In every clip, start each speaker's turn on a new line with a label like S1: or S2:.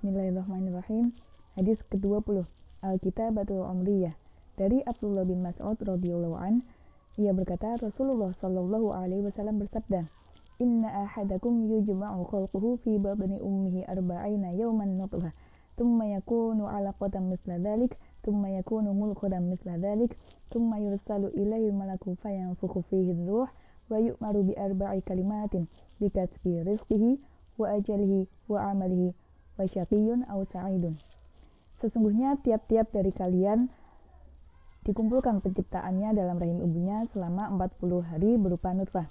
S1: Bismillahirrahmanirrahim. Hadis ke-20, Al-Kitabatul Umriyah. Dari Abdullah bin Mas'ud radhiyallahu an, ia berkata, Rasulullah sallallahu alaihi wasallam bersabda, Inna ahadakum yujma'u khalquhu fi batni ummihi arba'ina yawman nutfah, thumma yakunu 'alaqatan mithla dhalik, thumma yakunu mudghatan mithla dhalik, thumma yursalu ilaihi malaku fayanfukhu fihi ar-ruh wa yu'maru bi arba'i kalimatin bi kasbi rizqihi wa ajalihi wa amalihi wa syaqiyyun aw sa'idun. Sesungguhnya tiap-tiap dari kalian dikumpulkan penciptaannya dalam rahim ibunya selama 40 hari berupa nutfah,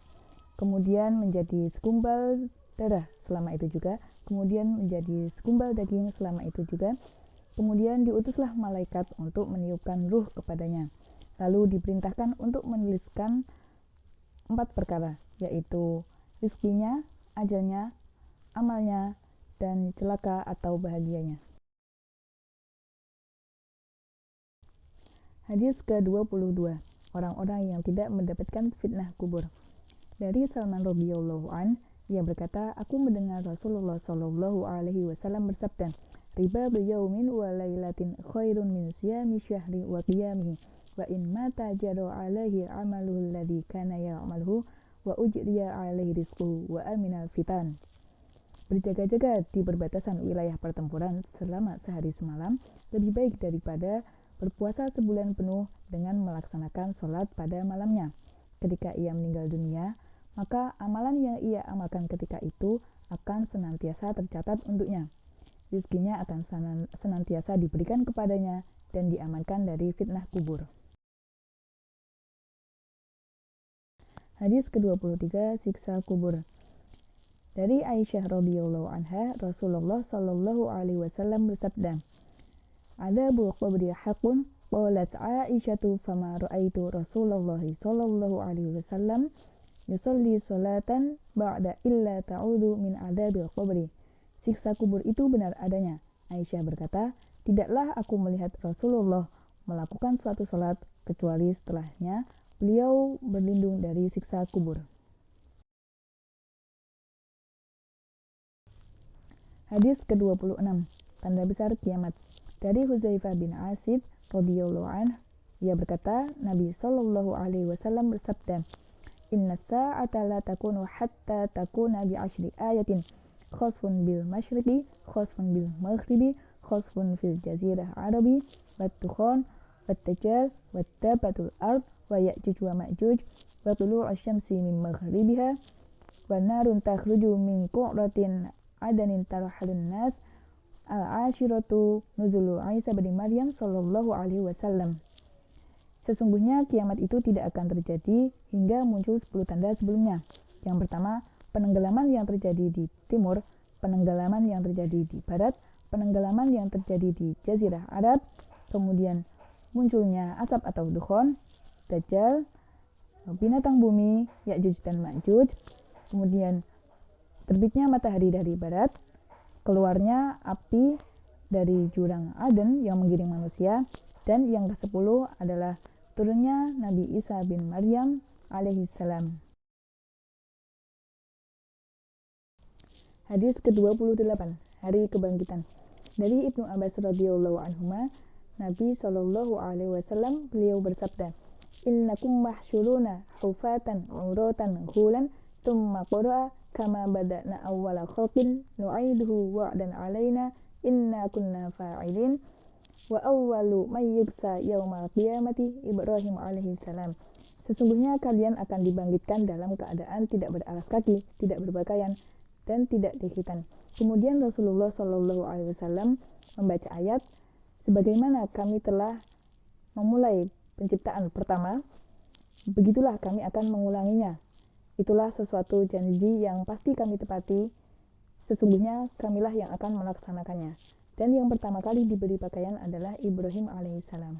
S1: kemudian menjadi segumpal darah selama itu juga, kemudian menjadi segumpal daging selama itu juga, kemudian diutuslah malaikat untuk meniupkan ruh kepadanya, lalu diperintahkan untuk menuliskan 4 perkara, yaitu rizkinya, ajalnya, amalnya, dan celaka atau bahagianya. Hadis ke-22, orang-orang yang tidak mendapatkan fitnah kubur. Dari Salman radhiyallahu an, ia berkata, aku mendengar Rasulullah sallallahu alaihi wasallam bersabda, riba biyaumin wa lailatin khairun min siyami syahri wa qiyamihi, wa in mata jaro alaihi amaluhu alladhi kana ya'maluhu wa ujriya alaihi rizquhu wa aminal fitan. Berjaga-jaga di perbatasan wilayah pertempuran selama sehari semalam lebih baik daripada berpuasa sebulan penuh dengan melaksanakan sholat pada malamnya. Ketika ia meninggal dunia, maka amalan yang ia amalkan ketika itu akan senantiasa tercatat untuknya. Rizkinya akan senantiasa diberikan kepadanya dan diamankan dari fitnah kubur. Hadis ke-23, siksa kubur. Dari Aisyah radhiyallahu anha, Rasulullah sallallahu alaihi wasallam bersabda, Adzabul qabri haqqun, qalat Aisyatu fama ra'aitu Rasulullah sallallahu alaihi wasallam yusalli salatan ba'da illa ta'udhu min adzabil qabri. Siksa kubur itu benar adanya. Aisyah berkata, tidaklah aku melihat Rasulullah melakukan suatu salat kecuali setelahnya beliau berlindung dari siksa kubur. Hadis ke-26, tanda besar kiamat. Dari Huzaifah bin Asid radhiyallahu anhu, ia berkata, Nabi sallallahu alaihi wasallam bersabda, Inna sa'ata la takunu hatta takuna bi 10 ayatin, khasfun bil masyriqi, khasfun bil maghribi, khasfun fil jazirah arabi, wat tukhan, wat dajjal, wat dabatul ard, wa ya'juj wa ma'juj, wa tulu'u syamsi min maghribiha, wa narun takhruju min qu'ratin adanin tarhalun nas, al-ashiratu nuzulu Isa bin Maryam sallallahu alaihi wasallam. Sesungguhnya kiamat itu tidak akan terjadi hingga muncul 10 tanda sebelumnya. Yang pertama, penenggelaman yang terjadi di timur, penenggelaman yang terjadi di barat, penenggelaman yang terjadi di Jazirah Arab, kemudian munculnya asap atau dukhon, dajjal, binatang bumi, Ya'juj dan Ma'juj, kemudian terbitnya matahari dari barat, keluarnya api dari jurang Aden yang menggiring manusia, dan yang ke-10 adalah turunnya Nabi Isa bin Maryam alaihi salam. Hadis ke-28, hari kebangkitan. Dari Ibnu Abbas radhiyallahu anhuma, Nabi sallallahu alaihi wasallam beliau bersabda, Innakum mahsyuruna hufatan uratan ghulan, thumma qura'a kama bada'na awwala khalqin nu'iduhu wa'dan alaina inna kunna fa'ilin, wa awwalu may yubsa yaumal qiyamati Ibrahim alaihi salam. Sesungguhnya kalian akan dibangkitkan dalam keadaan tidak beralas kaki, tidak berpakaian, dan tidak dikhitan. Kemudian Rasulullah sallallahu alaihi wasallam membaca ayat, sebagaimana kami telah memulai penciptaan pertama, begitulah kami akan mengulanginya. Itulah sesuatu janji yang pasti kami tepati, sesungguhnya kamilah yang akan melaksanakannya. Dan yang pertama kali diberi pakaian adalah Ibrahim alaihissalam.